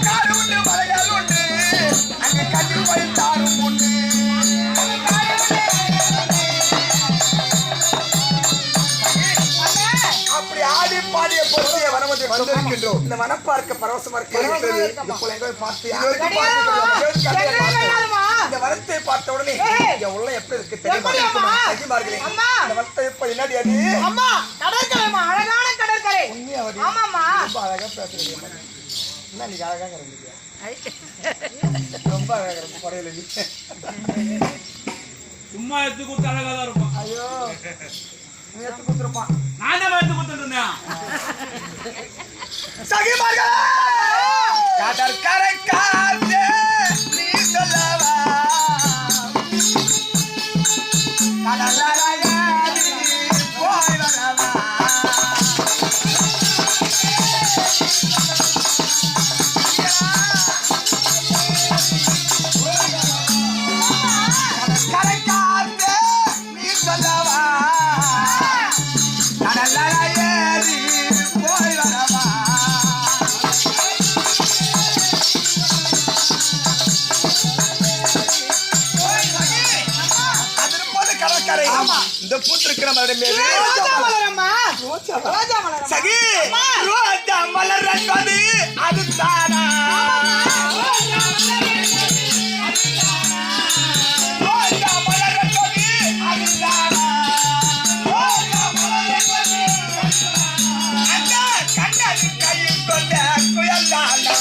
காடு உண்டு மலையால் உண்டு அங்கே கட்டி போய் தாரும் உண்டு அப்படி ஆடி பாடிய பொருளிய வனமத்தை வந்திருக்கின்றோம். இந்த வனம் பார்க்க பரவசமா இருக்கிறது. இந்த வனத்தை பார்த்த உடனே இங்க உள்ள எப்படி இருக்கு தெரியுமா? இந்த வனத்தை இப்ப என்னடி அது? அம்மா கடற்கரைமா, அழகான கடற்கரை. உண்மையாவடி? ஆமாம்மா. ரொம்ப அழகா பேசுறீங்க. என்ன நீங்க அழகா இருக்கீங்க? ரொம்ப அழகா இருக்கு படையில நீ. சும்மா எடுத்து கொடுத்து அழகா தான் இருக்கும். ஐயோ நீ எடுத்து கொடுத்துருப்பான். நானே எடுத்து கொடுத்துட்டு இருந்தேன். சகிமார்களே கடற்கரை காத்தே நீ சொல்லவா கடலலையே போய் வரவா கடற்கரை காத்தே நீ சொல்லவா கடலலையே போய் வரவா கடற்கரை இந்த பூத்திருக்கிற மலர் சகி ரோஜா மலர் என்பது அதுதானா ரோஜா மலர் என்பது அதுதானா அந்த கண்ணன் கையில் கொண்ட குயல்தானா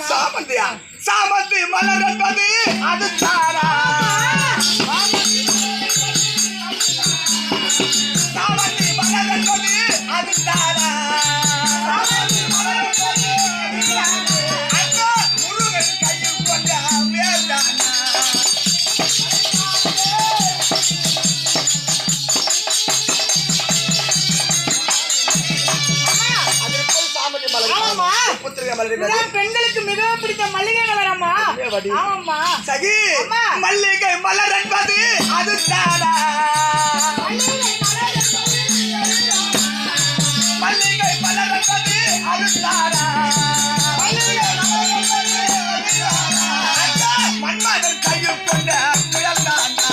சாமந்தியா சாமந்தி மலர் என்பது அது தானா சாமந்தி மலர் என்பது அது தானா அந்த முருகன் கையில் கொண்ட வேதானா பெண்களுக்கு மிகவும் பிடித்த மல்லிகை மலர் அம்மா. ஆமாம்மா. சகி மல்லிகை மலர் என்பது அது தானா மல்லிகை மலர் என்பது அது தானா மன்மதன் கையில் கொண்ட புயல் தானா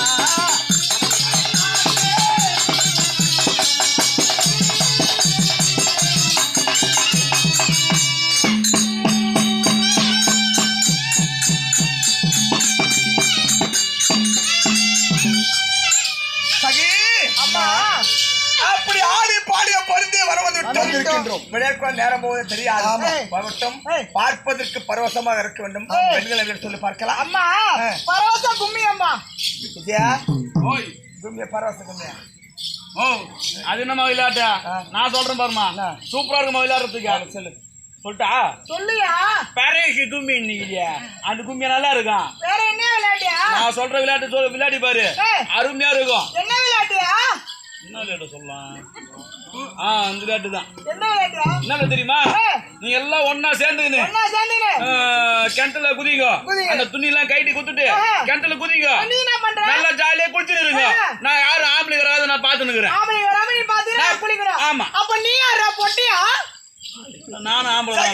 அப்படி ஆடி பாடிய பொருந்தே வரவந்திருக்கின்றோம். விளையாட நேரம் போவது தெரியாது. பார்ப்பதற்கு பரவசமாக இருக்க வேண்டும். பெண்களை சொல்லி பார்க்கலாம். அம்மா பரவச கும்மி அம்மா. விஜயா கும்மிய பரவச கும்மியா? ஓ அது என்னமா விளையாட்டா? நான் சொல்றேன் பாருமா, சூப்பரா இருக்குமா விளையாடுறதுக்கு. சொல்லு சொல்லிட்டா சொல்லியா? பேரேஷி கும்மி இன்னைக்கு அந்த கும்மியா நல்லா இருக்கும். வேற என்ன விளையாட்டியா? நான் சொல்ற விளையாட்டு சொல்ல விளையாடி பாரு, அருமையா இருக்கும். என்ன விளையாட்டியா? என்ன விளையாட்டு சொல்லலாம்? அந்த விளையாட்டு தான். என்ன விளையாட்டு? என்ன தெரியுமா? நீங்க எல்லாம் ஒன்னா சேர்ந்துக்கின்னு கிணத்துல குதிங்க. அந்த துணி எல்லாம் கைட்டி குத்துட்டு கிணத்துல குதிங்க. நல்லா ஜாலியா குளிச்சுட்டு இருங்க. நான் யாரும் ஆம்பளை வராது நான் பாத்துனுக்குறேன். ஆமா. அப்ப நீ யாரா பொட்டியா? நானும் ஆம்பளை.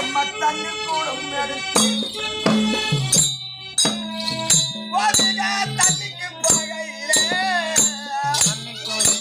அம்மா தண்ணி கூடும் தண்ணிக்கு போகையிலே தண்ணி கூடும்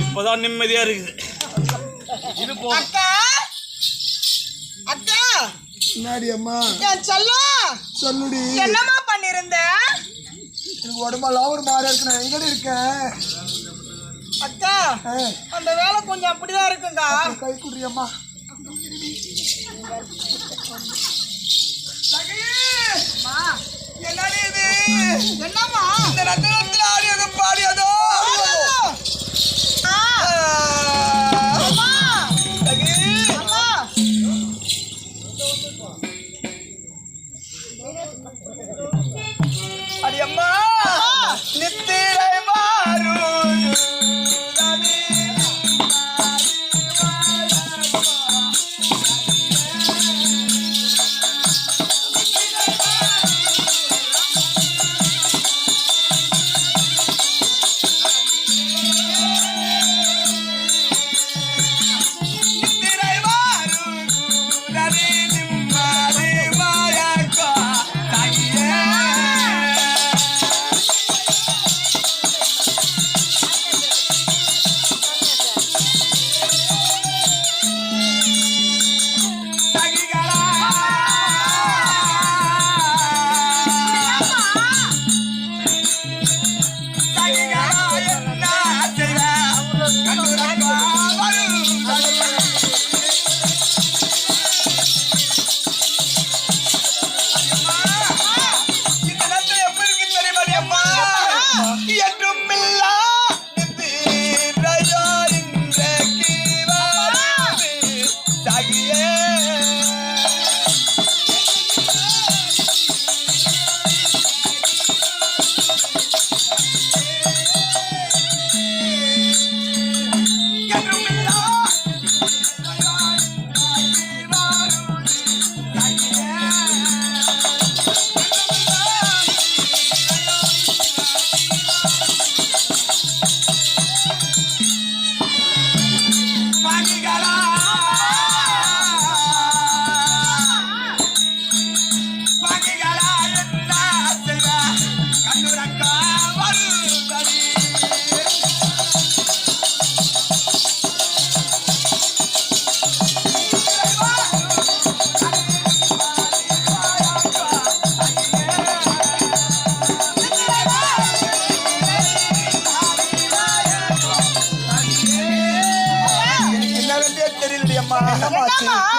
இப்பதான் நிம்மதியா இருக்குது. இது போ அக்கா அக்கா முன்னாடி அம்மா என் செல்லம் சொல்லுடி. என்னம்மா பண்ணிருந்த? எனக்கு உடம்பெல்லாம் ஒரு மாதிரி இருக்கு. நான் எங்கடி இருக்கேன்? அக்கா அந்த வேலை கொஞ்சம் அப்படிதான் இருக்குங்கா. கை குடுறியம்மா. என்னடி இது? என்னம்மா இந்த நந்தனத்தில் ஆடியதும் பாடியதோ அம்மா அம்மா அடியம்மா நித்திரை மாறும்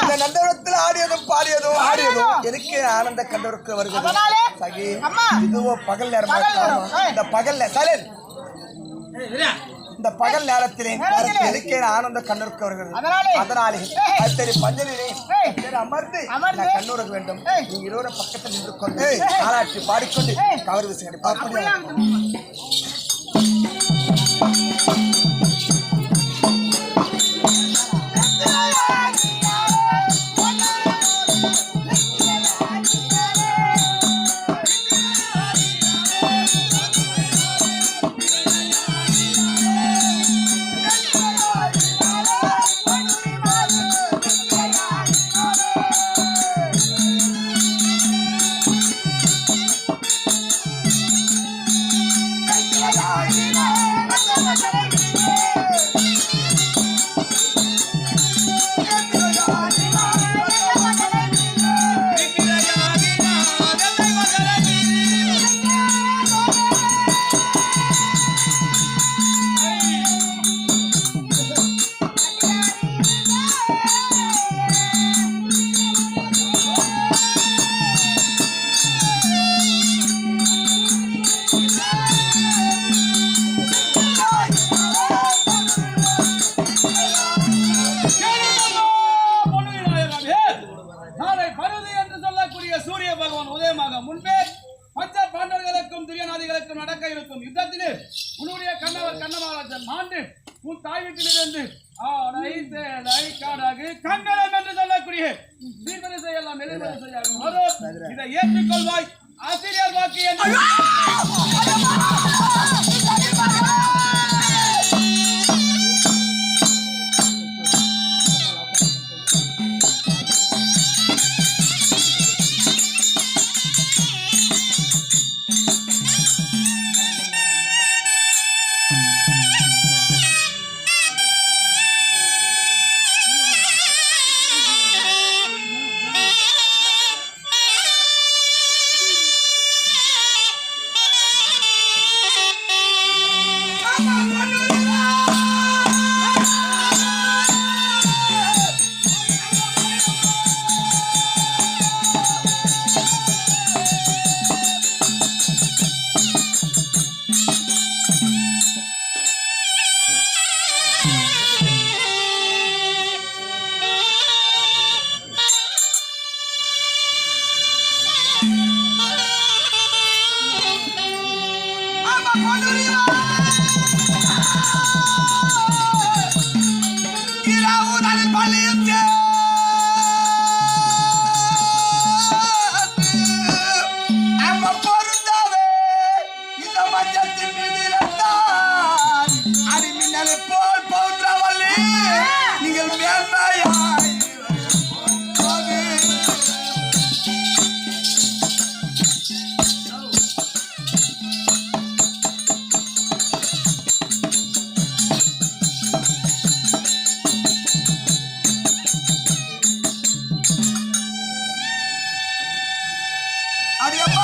இந்த நந்தவனத்தில் ஆடியதும் எனக்கு ஆனந்த கண்டவருக்கு வருகிறது. சகி இதுவோ பகல் நேரம். இந்த பகல்ல சலன் இந்த பகல் நேரத்திலே எனக்கு ஆனந்த கண்ணூருக்கு வருகிறது. அதனாலே சரி பஞ்சலிலே அமர்ந்து கண்ணூருக்கு வேண்டும். நீங்க இருவரும் பக்கத்தில் நின்று கொண்டு ஆராய்ச்சி பாடிக்கொண்டு கவர் விஷயம் பார்ப்போம். இதை ஏற்றுக்கொள்வாய் ஆசிரியர் வாக்கு என்று நீங்கள் மேன்மையாய் அடியம்மா